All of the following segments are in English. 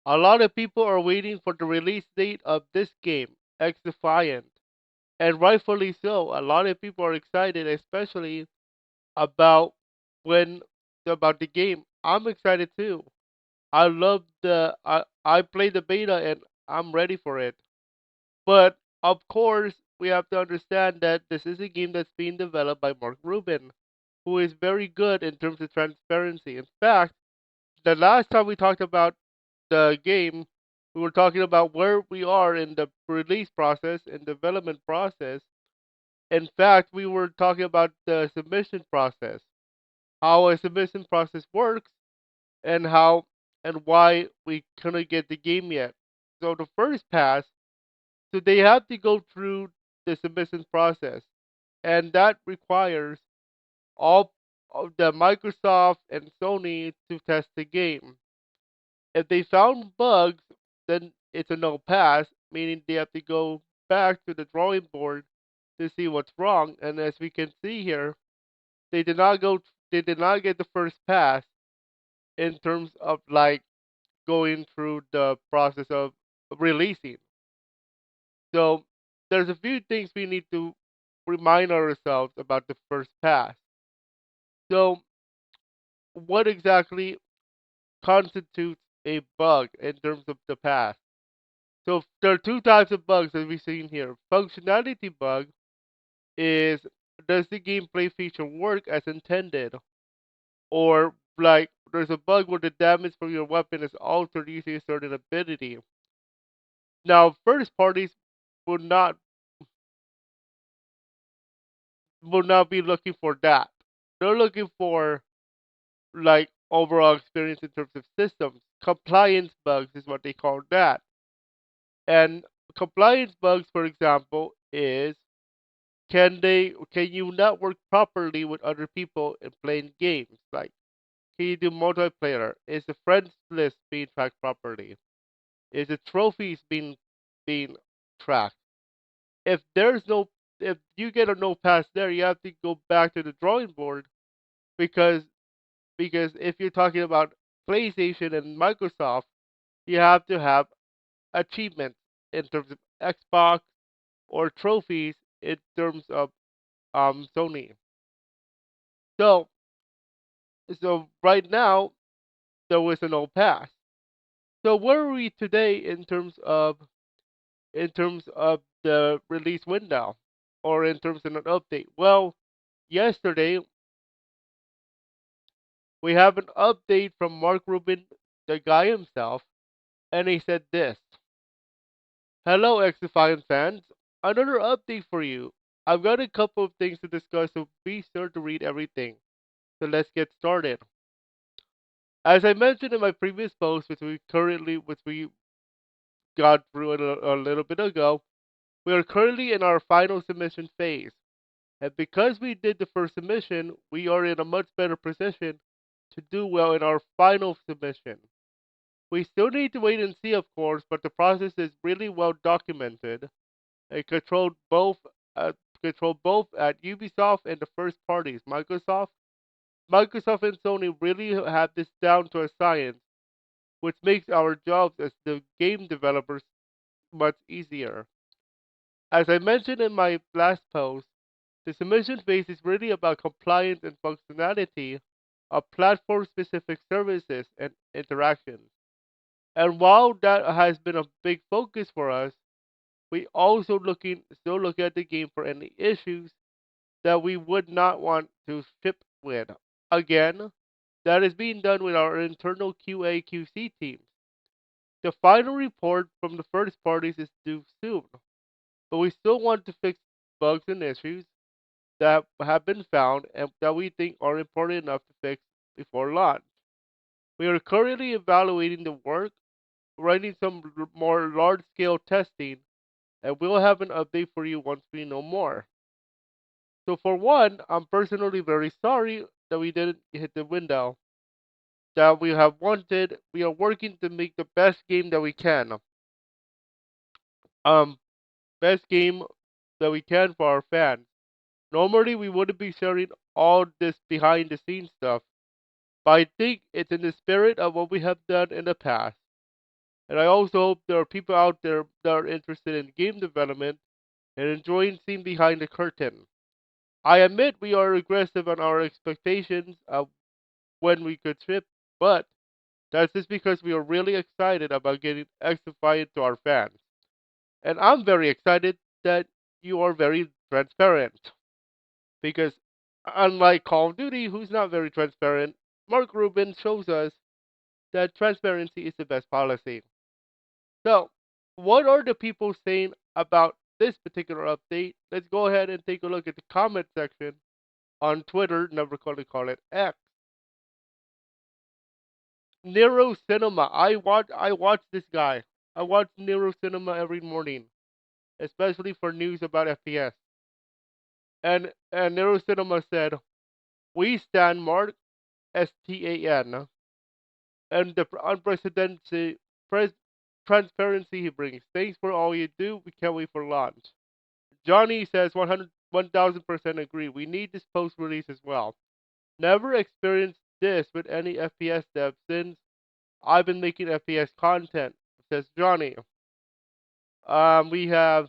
A lot of people are waiting for the release date of this game, XDefiant, and rightfully so. A lot of people are excited, especially about when about the game. I'm excited too. I played the beta and I'm ready for it. But of course, we have to understand that this is a game that's being developed by Mark Rubin, who is very good in terms of transparency. In fact, the last time we talked about the game, we were talking about where we are in the release process and development process. In fact, we were talking about the submission process, how a submission process works, and how and why we couldn't get the game yet. So the first pass, so they have to go through the submission process, and that requires all of the Microsoft and Sony to test the game. If they found bugs, then it's a no pass, meaning they have to go back to the drawing board to see what's wrong. And as we can see here, they did not go, they did not get the first pass in terms of like going through the process of releasing. So there's a few things we need to remind ourselves about the first pass. So what exactly constitutes a bug in terms of the pass? So there are two types of bugs that we've seen here. Functionality bug is, does the gameplay feature work as intended? Or like there's a bug where the damage from your weapon is altered using a certain ability. Now first parties will not will not be looking for that. They're looking for like overall experience in terms of systems. Compliance bugs is what they call that. And compliance bugs, for example, is can you network properly with other people in playing games? Like can you do multiplayer? Is the friends list being tracked properly? Is the trophies being tracked? If there's no if you get a no pass there, you have to go back to the drawing board because if you're talking about PlayStation and Microsoft, you have to have achievements in terms of Xbox or trophies in terms of Sony. So right now there was an old pass. So where are we today in terms of the release window or in terms of an update? Well, yesterday we have an update from Mark Rubin, the guy himself, and he said this. Hello, XDefiant fans. Another update for you. I've got a couple of things to discuss, so be sure to read everything. So let's get started. As I mentioned in my previous post, which we got through a little bit ago, we are currently in our final submission phase. And because we did the first submission, we are in a much better position to do well in our final submission. We still need to wait and see, of course, but the process is really well documented and uh, controlled both at Ubisoft and the first parties, Microsoft. Microsoft and Sony really have this down to a science, which makes our jobs as the game developers much easier. As I mentioned in my last post, the submission phase is really about compliance and functionality of platform specific services and interactions. And while that has been a big focus for us, we also still looking at the game for any issues that we would not want to ship with. Again, that is being done with our internal QA QC teams. The final report from the first parties is due soon, but we still want to fix bugs and issues that have been found and that we think are important enough to fix before launch. We are currently evaluating the work, running some more large scale testing, and we'll have an update for you once we know more. So, for one, I'm personally very sorry that we didn't hit the window that we have wanted. We are working to make the best game that we can. Um, Best game that we can for our fans. Normally, we wouldn't be sharing all this behind the scenes stuff, but I think it's in the spirit of what we have done in the past. And I also hope there are people out there that are interested in game development and enjoying seeing behind the curtain. I admit we are aggressive on our expectations of when we could ship, but that's just because we are really excited about getting XDefiant to our fans. And I'm very excited that you are very transparent because unlike Call of Duty, who's not very transparent, Mark Rubin shows us that transparency is the best policy. So, what are the people saying about this particular update? Let's go ahead and take a look at the comment section on Twitter, never call it X. Nero Cinema. I watch this guy. I watch Nero Cinema every morning, especially for news about FPS. And Nero Cinema said, "We stand Mark STAN and the unprecedented pres- transparency he brings. Thanks for all you do. We can't wait for launch." Johnny says 1000% agree. We need this post release as well. Never experienced this with any FPS dev since I've been making FPS content, says Johnny. We have,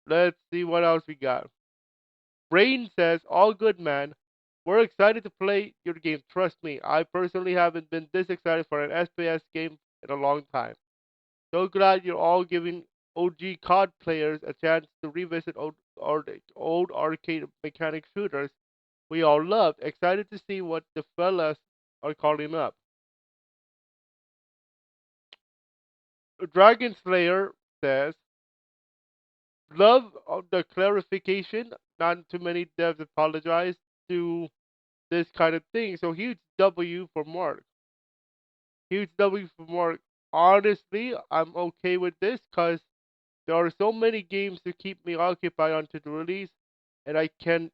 let's see what else we got. Brain says, all good, man. We're excited to play your game. Trust me, I personally haven't been this excited for an FPS game in a long time. So glad you're all giving OG COD players a chance to revisit old arcade mechanic shooters we all loved. Excited to see what the fellas are calling up. Dragon Slayer says, love the clarification. Not too many devs apologize to this kind of thing. So huge W for Mark. Huge W for Mark. Honestly, I'm okay with this because there are so many games to keep me occupied until the release, and I cannot,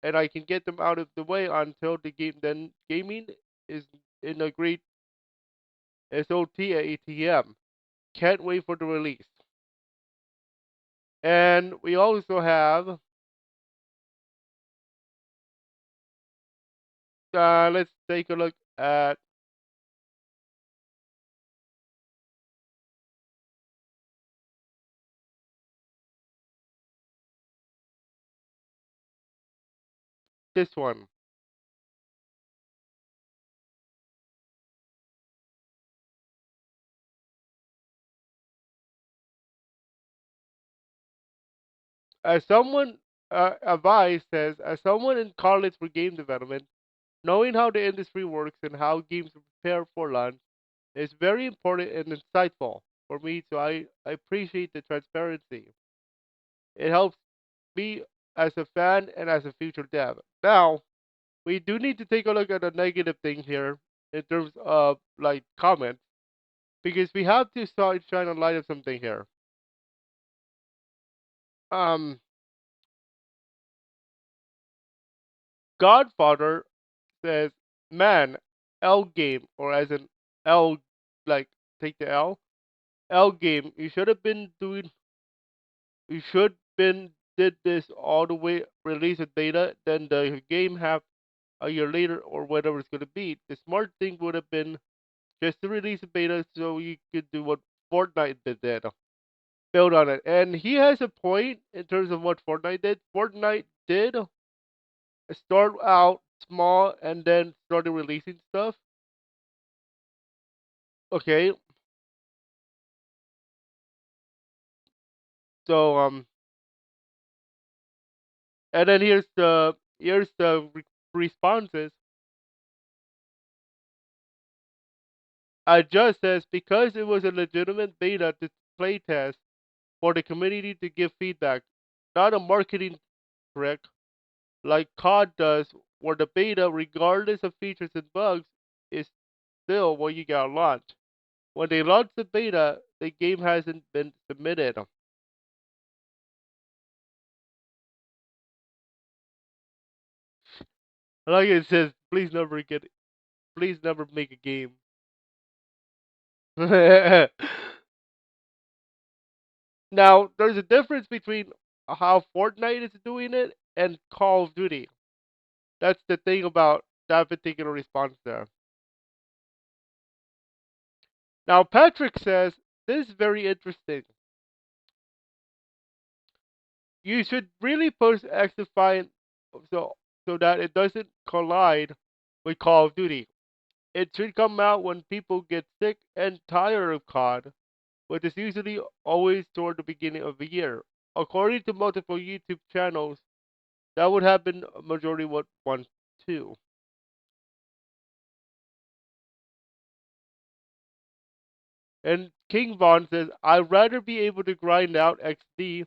and I can get them out of the way until the game. Then gaming is in a great SOT at ATM. Can't wait for the release. And we also have, let's take a look at this one. As someone, Abai says, as someone in college for game development, knowing how the industry works and how games prepare for launch is very important and insightful for me. So I appreciate the transparency. It helps me as a fan and as a future dev. Now, we do need to take a look at a negative thing here in terms of like comments because we have to start shine a light of something here. Um, Godfather says, "Man, L game or as an L like take the L game. You should have been doing. You should been did this all the way release a beta, then the game have a year later or whatever it's gonna be. The smart thing would have been just to release a beta so you could do what Fortnite did, build on it." And he has a point in terms of what Fortnite did. Fortnite did start out small and then started releasing stuff. Okay, so and then here's the responses. Just says because it was a legitimate beta to play test for the community to give feedback, not a marketing trick like COD does, where the beta, regardless of features and bugs, is still what you gotta launch. When they launch the beta, the game hasn't been submitted. Like it says, please never make a game. Now, there's a difference between how Fortnite is doing it and Call of Duty. That's the thing about that particular response there. Now, Patrick says this is very interesting. You should really post XDefiant so so that it doesn't collide with Call of Duty. It should come out when people get sick and tired of COD, which is usually always toward the beginning of the year. According to multiple YouTube channels, that would have been a majority what want too. And King Von says, I'd rather be able to grind out XD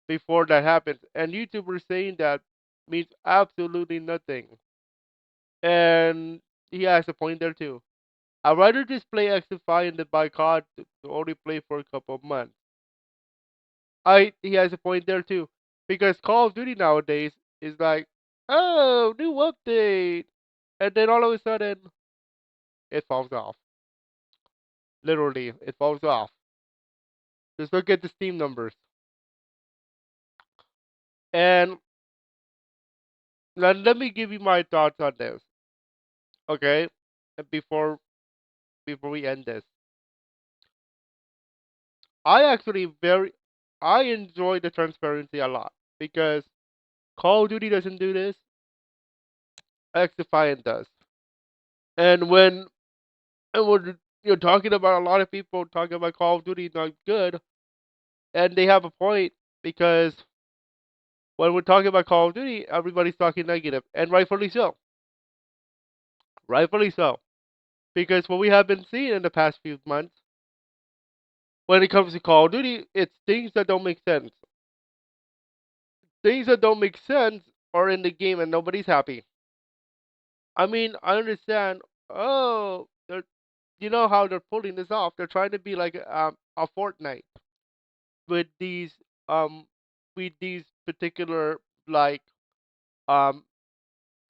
before that happens. And YouTubers saying that means absolutely nothing. And he has a point there too. I'd rather just play XDefiant than buy COD to only play for a couple of months. He has a point there too. Because Call of Duty nowadays is like, oh, new update. And then all of a sudden it falls off. Literally, it falls off. Just look at the Steam numbers. And let me give you my thoughts on this. Okay? Before we end this. I actually very I enjoy the transparency a lot because Call of Duty doesn't do this, X Defiant does. And when you're talking about a lot of people talking about Call of Duty not good, and they have a point because when we're talking about Call of Duty, everybody's talking negative, and rightfully so. Rightfully so. Because what we have been seeing in the past few months, when it comes to Call of Duty, it's things that don't make sense. Things that don't make sense are in the game and nobody's happy. I mean, I understand. Oh, you know how they're pulling this off. They're trying to be like a Fortnite with um these particular like um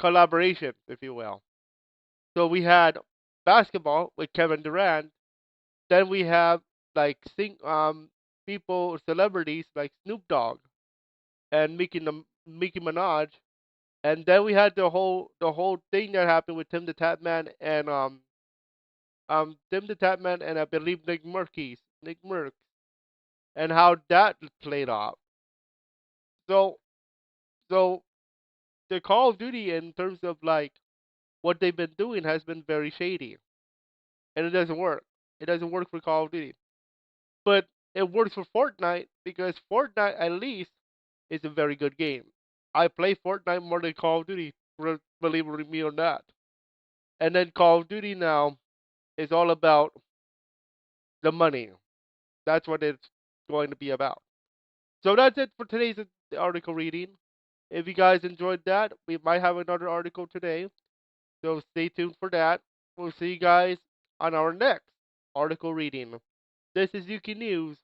collaborations, if you will. So we had basketball with Kevin Durant. Then we have like people celebrities like Snoop Dogg and Mickey Minaj. And then we had the whole thing that happened with Tim the Tatman and Tim the Tatman and I believe Nick Merckx, and how that played off. So so the Call of Duty in terms of like what they've been doing has been very shady, and it doesn't work. It doesn't work for Call of Duty, but it works for Fortnite because Fortnite at least is a very good game. I play Fortnite more than Call of Duty, believe me or not. And then Call of Duty now is all about the money. That's what it's going to be about. So that's it for today's article reading. If you guys enjoyed that, we might have another article today. So stay tuned for that. We'll see you guys on our next article reading. This is Yuki News,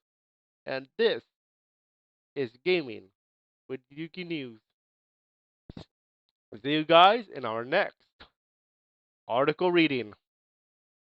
and this is Gaming with Yuki News. See you guys in our next article reading.